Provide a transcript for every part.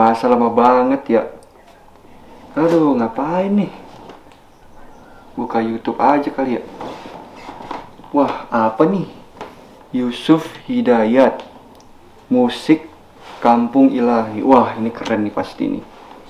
Masa lama banget ya? Aduh, ngapain nih? Buka YouTube aja kali ya. Wah, apa nih? Yusuf Hidayat, musik Kampung Ilahi. Wah, ini keren nih pasti nih.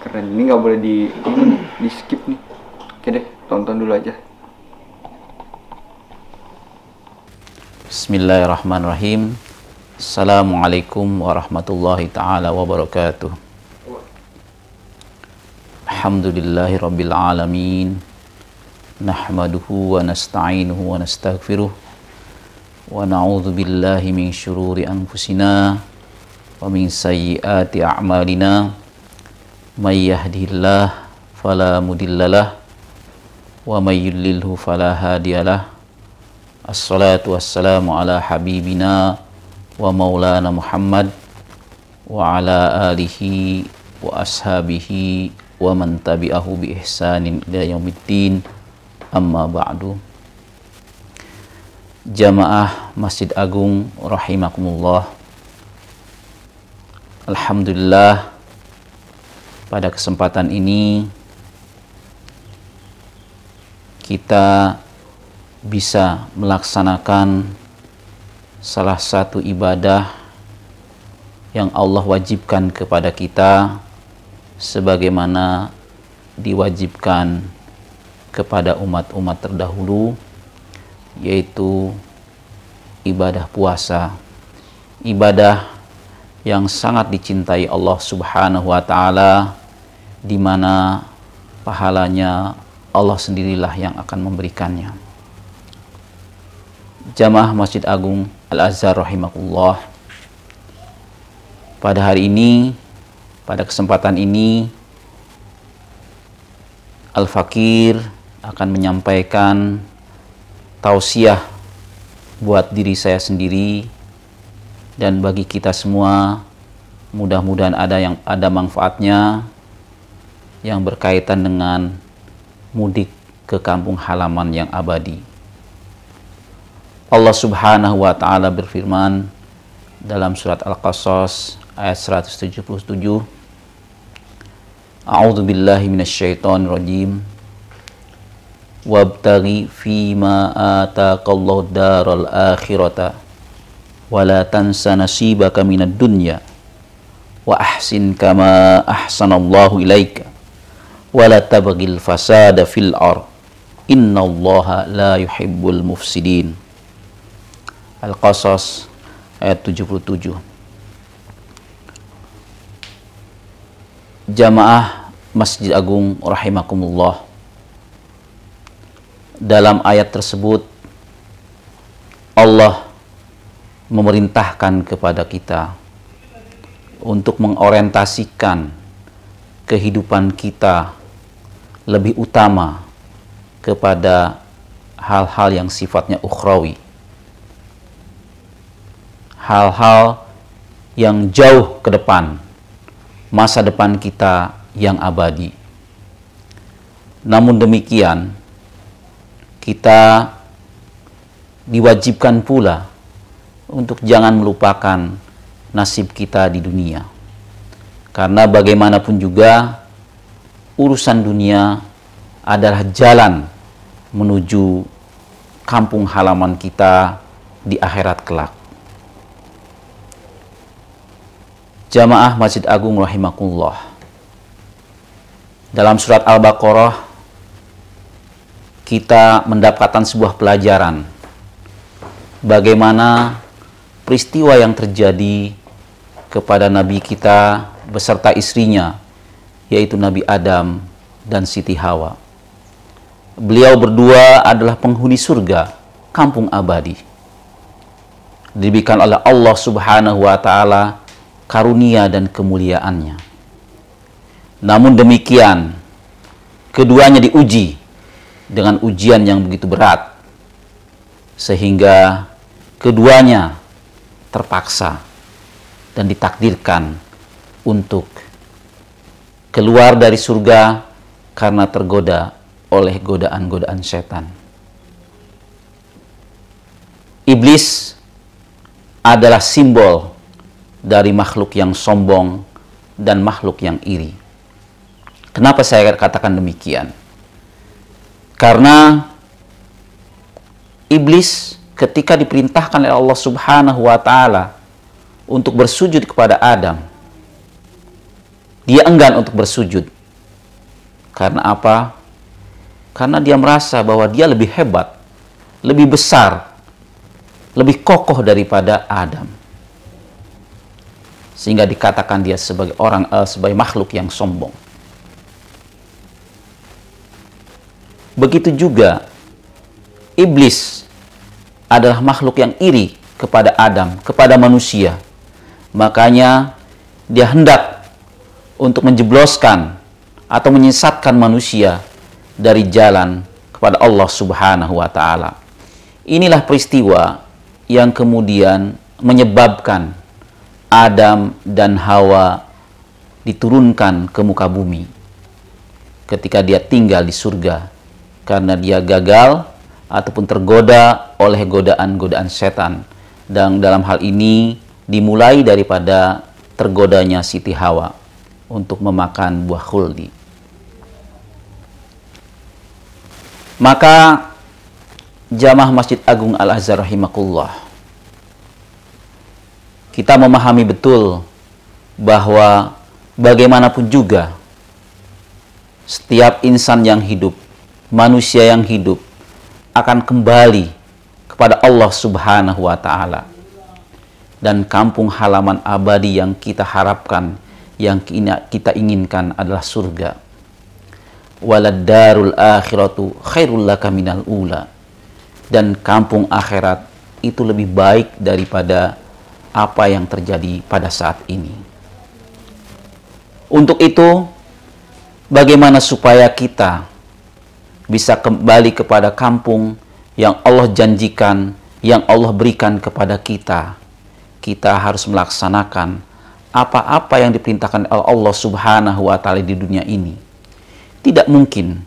Keren, ini nggak boleh di skip nih. Oke deh, tonton dulu aja. Bismillahirrahmanirrahim. Assalamualaikum warahmatullahi ta'ala wabarakatuh. Alhamdulillahirabbil alamin. Nahmaduhu wa nasta'inuhu wa nastaghfiruh. Wa na'udzu billahi min syururi anfusina wa min sayyiati a'malina. May yahdihillahu fala mudhillalah wa may yudlilhu fala hadiyalah. Assalatu wassalamu ala habibina wa maulana Muhammad wa ala alihi wa ashabihi wa man tabi'ahu bi ihsanin ila yaumiddin. Amma ba'du. Jamaah Masjid Agung rahimakumullah. Alhamdulillah, pada kesempatan ini kita bisa melaksanakan salah satu ibadah yang Allah wajibkan kepada kita sebagaimana diwajibkan kepada umat-umat terdahulu, yaitu ibadah puasa. Ibadah yang sangat dicintai Allah Subhanahu wa taala, di mana pahalanya Allah sendirilah yang akan memberikannya. Jamaah Masjid Agung Al-Azhar rahimakumullah. Pada hari ini, pada kesempatan ini, Al-Fakir akan menyampaikan tausiah buat diri saya sendiri dan bagi kita semua. Mudah-mudahan ada manfaatnya yang berkaitan dengan mudik ke kampung halaman yang abadi. Allah Subhanahu wa taala berfirman dalam surat Al-Qasas ayat 177, A'udzu billahi minasyaitonir rajim. Wabtaghi fima ataqallahu daral akhirata wa la tansa nasibaka minad dunya wa ahsin kama ahsanallahu ilaika wa la tabghil fasada fil ard innallaha la yuhibbul mufsidin. Al-Qasas ayat 77. Jamaah Masjid Agung rahimakumullah, dalam ayat tersebut Allah memerintahkan kepada kita untuk mengorientasikan kehidupan kita lebih utama kepada hal-hal yang sifatnya ukhrawi, hal-hal yang jauh ke depan, masa depan kita yang abadi. Namun demikian, kita diwajibkan pula untuk jangan melupakan nasib kita di dunia. Karena bagaimanapun juga, urusan dunia adalah jalan menuju kampung halaman kita di akhirat kelak. Jamaah Masjid Agung rahimakumullah, dalam surat Al-Baqarah kita mendapatkan sebuah pelajaran bagaimana peristiwa yang terjadi kepada Nabi kita beserta istrinya, yaitu Nabi Adam dan Siti Hawa. Beliau berdua adalah penghuni surga, kampung abadi. Diberikan oleh Allah Subhanahu wa taala karunia dan kemuliaannya. Namun demikian, keduanya diuji dengan ujian yang begitu berat, sehingga keduanya terpaksa dan ditakdirkan untuk keluar dari surga karena tergoda oleh godaan-godaan setan. Iblis adalah simbol dari makhluk yang sombong, dan makhluk yang iri. Kenapa saya katakan demikian? Karena iblis ketika diperintahkan oleh Allah Subhanahu wa taala untuk bersujud kepada Adam, dia enggan untuk bersujud. Karena apa? Karena dia merasa bahwa dia lebih hebat, lebih besar, lebih kokoh daripada Adam. Sehingga dikatakan dia sebagai sebagai makhluk yang sombong. Begitu juga iblis adalah makhluk yang iri kepada Adam, kepada manusia. Makanya dia hendak untuk menjebloskan atau menyesatkan manusia dari jalan kepada Allah Subhanahu wa taala. Inilah peristiwa yang kemudian menyebabkan Adam dan Hawa diturunkan ke muka bumi ketika dia tinggal di surga, karena dia gagal ataupun tergoda oleh godaan-godaan setan. Dan dalam hal ini dimulai daripada tergodanya Siti Hawa untuk memakan buah khuldi. Maka jamaah Masjid Agung Al-Azhar rahimakumullah, kita memahami betul bahwa bagaimanapun juga setiap insan yang hidup, manusia yang hidup akan kembali kepada Allah Subhanahu wa taala. Dan kampung halaman abadi yang kita harapkan, yang kita inginkan adalah surga. Walad darul akhiratu khairul laka minal ula. Dan kampung akhirat itu lebih baik daripada apa yang terjadi pada saat ini. Untuk itu, bagaimana supaya kita bisa kembali kepada kampung yang Allah janjikan, yang Allah berikan kepada kita? Kita harus melaksanakan apa-apa yang diperintahkan oleh Allah Subhanahu wa taala di dunia ini. Tidak mungkin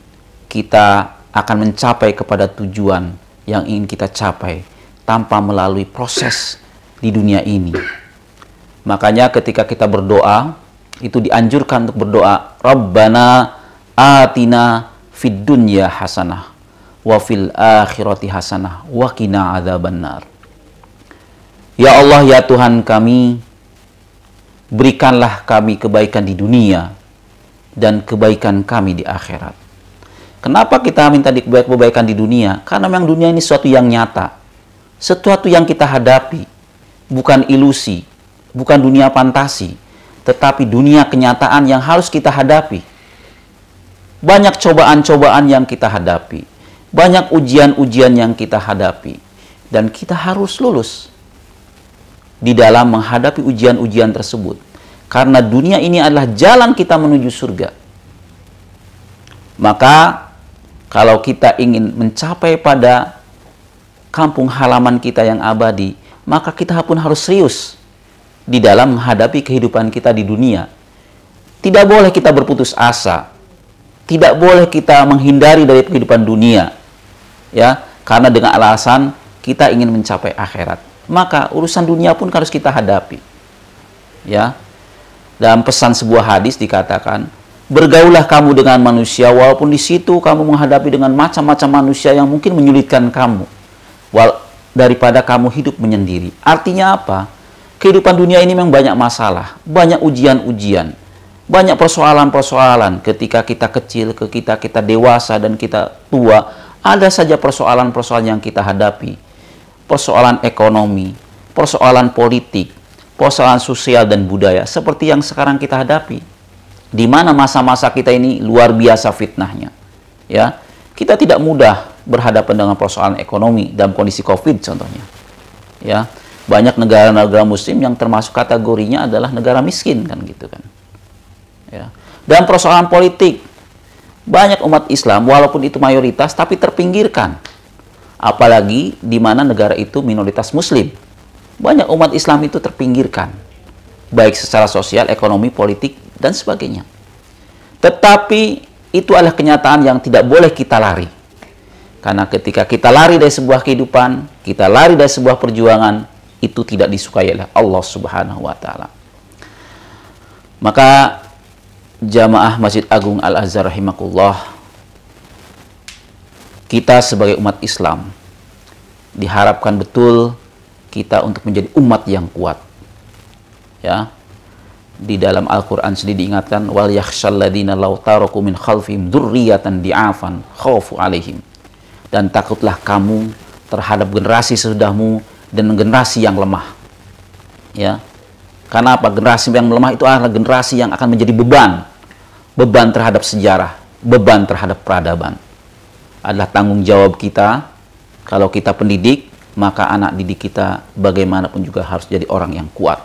kita akan mencapai kepada tujuan yang ingin kita capai tanpa melalui proses di dunia ini. Makanya ketika kita berdoa, itu dianjurkan untuk berdoa, Rabbana atina fid dunya hasanah wa fil akhirati hasanah wa qina adzabannar. Ya Allah, ya Tuhan kami, berikanlah kami kebaikan di dunia dan kebaikan kami di akhirat. Kenapa kita minta kebaikan di dunia? Karena memang dunia ini sesuatu yang nyata, sesuatu yang kita hadapi, bukan ilusi, bukan dunia fantasi, tetapi dunia kenyataan yang harus kita hadapi. Banyak cobaan-cobaan yang kita hadapi, banyak ujian-ujian yang kita hadapi, dan kita harus lulus di dalam menghadapi ujian-ujian tersebut. Karena dunia ini adalah jalan kita menuju surga. Maka kalau kita ingin mencapai pada kampung halaman kita yang abadi, maka kita pun harus serius di dalam menghadapi kehidupan kita di dunia. Tidak boleh kita berputus asa. Tidak boleh kita menghindari dari kehidupan dunia. Ya, karena dengan alasan kita ingin mencapai akhirat. Maka urusan dunia pun harus kita hadapi. Ya. Dalam pesan sebuah hadis dikatakan, bergaullah kamu dengan manusia walaupun di situ kamu menghadapi dengan macam-macam manusia yang mungkin menyulitkan kamu. Daripada kamu hidup menyendiri. Artinya apa? Kehidupan dunia ini memang banyak masalah, banyak ujian-ujian, banyak persoalan-persoalan. Ketika kita kecil, ketika kita dewasa dan kita tua, ada saja persoalan-persoalan yang kita hadapi. Persoalan ekonomi, persoalan politik, persoalan sosial dan budaya, seperti yang sekarang kita hadapi. Di mana masa-masa kita ini luar biasa fitnahnya. Ya, kita tidak mudah berhadapan dengan persoalan ekonomi dalam kondisi Covid contohnya. Ya, banyak negara-negara muslim yang termasuk kategorinya adalah negara miskin kan gitu kan. Ya. Dan persoalan politik, banyak umat Islam walaupun itu mayoritas tapi terpinggirkan. Apalagi di mana negara itu minoritas muslim. Banyak umat Islam itu terpinggirkan. Baik secara sosial, ekonomi, politik dan sebagainya. Tetapi itu adalah kenyataan yang tidak boleh kita lari. Karena ketika kita lari dari sebuah kehidupan, kita lari dari sebuah perjuangan, itu tidak disukai oleh Allah Subhanahu wa taala. Maka jamaah Masjid Agung Al-Azhar rahimakumullah, kita sebagai umat Islam diharapkan betul kita untuk menjadi umat yang kuat. Ya. Di dalam Al-Qur'an sendiri diingatkan, wal yakhshal ladina law taraku min khalfihim dzurriyyatan di'afan khaufu alaihim. Dan takutlah kamu terhadap generasi sesudahmu dan generasi yang lemah. Ya. Karena apa? Generasi yang lemah itu adalah generasi yang akan menjadi beban terhadap sejarah, beban terhadap peradaban. Adalah tanggung jawab kita. Kalau kita pendidik, maka anak didik kita bagaimanapun juga harus jadi orang yang kuat.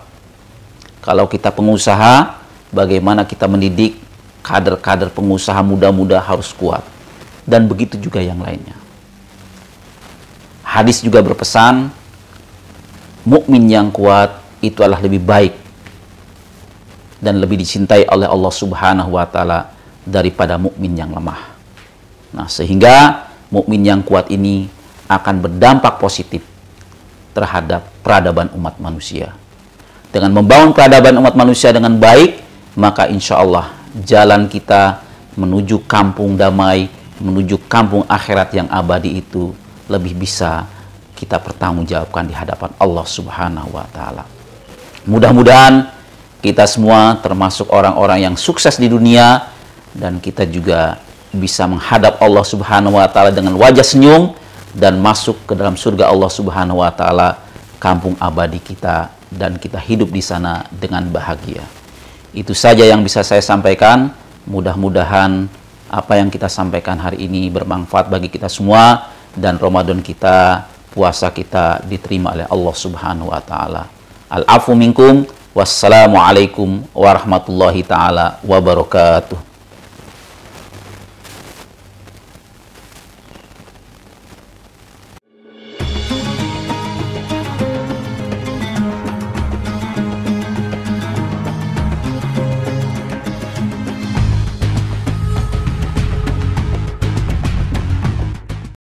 Kalau kita pengusaha, bagaimana kita mendidik kader-kader pengusaha muda-muda harus kuat. Dan begitu juga yang lainnya. Hadis juga berpesan, mukmin yang kuat itu adalah lebih baik dan lebih dicintai oleh Allah Subhanahu wa taala daripada mukmin yang lemah. Nah, sehingga mukmin yang kuat ini akan berdampak positif terhadap peradaban umat manusia. Dengan membangun peradaban umat manusia dengan baik, maka insya Allah jalan kita menuju kampung damai, menuju kampung akhirat yang abadi itu lebih bisa kita pertanggungjawabkan di hadapan Allah Subhanahu wa taala. Mudah-mudahan kita semua termasuk orang-orang yang sukses di dunia, dan kita juga bisa menghadap Allah Subhanahu wa taala dengan wajah senyum dan masuk ke dalam surga Allah Subhanahu wa taala, kampung abadi kita, dan kita hidup di sana dengan bahagia. Itu saja yang bisa saya sampaikan. Mudah-mudahan apa yang kita sampaikan hari ini bermanfaat bagi kita semua, dan Ramadan kita, puasa kita diterima oleh Allah Subhanahu wa taala. Al-afu minkum, wassalamualaikum warahmatullahi taala wabarakatuh.